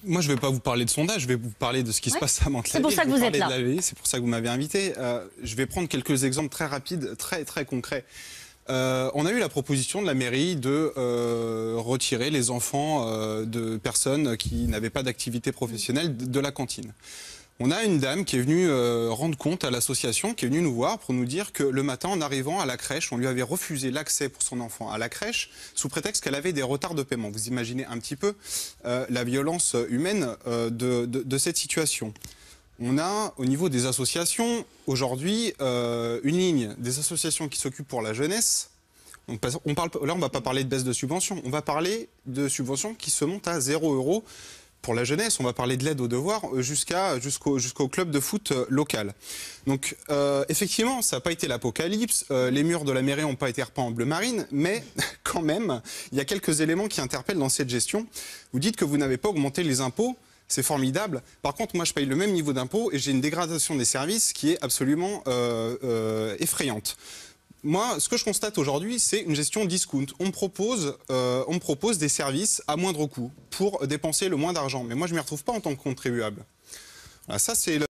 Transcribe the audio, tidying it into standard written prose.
Moi, je ne vais pas vous parler de sondage, je vais vous parler de ce qui se passe à Mantes-la-Ville. C'est pour ça que vous êtes là. C'est pour ça que vous m'avez invité. Je vais prendre quelques exemples très rapides, très concrets. On a eu la proposition de la mairie de retirer les enfants de personnes qui n'avaient pas d'activité professionnelle de la cantine. On a une dame qui est venue rendre compte à l'association, qui est venue nous voir pour nous dire que le matin, en arrivant à la crèche, on lui avait refusé l'accès pour son enfant à la crèche sous prétexte qu'elle avait des retards de paiement. Vous imaginez un petit peu la violence humaine de cette situation. On a, au niveau des associations, aujourd'hui, une ligne des associations qui s'occupent pour la jeunesse. Là, on ne va pas parler de baisse de subventions, on va parler de subventions qui se montent à 0 € pour la jeunesse. On va parler de l'aide aux devoirs jusqu'au club de foot local. Donc, effectivement, ça n'a pas été l'apocalypse. Les murs de la mairie n'ont pas été repeints en bleu marine, mais quand même, il y a quelques éléments qui interpellent dans cette gestion. Vous dites que vous n'avez pas augmenté les impôts. C'est formidable. Par contre, moi, je paye le même niveau d'impôt et j'ai une dégradation des services qui est absolument effrayante. Moi, ce que je constate aujourd'hui, c'est une gestion discount. On me propose des services à moindre coût pour dépenser le moins d'argent. Mais moi, je ne m'y retrouve pas en tant que contribuable. Voilà, ça, c'est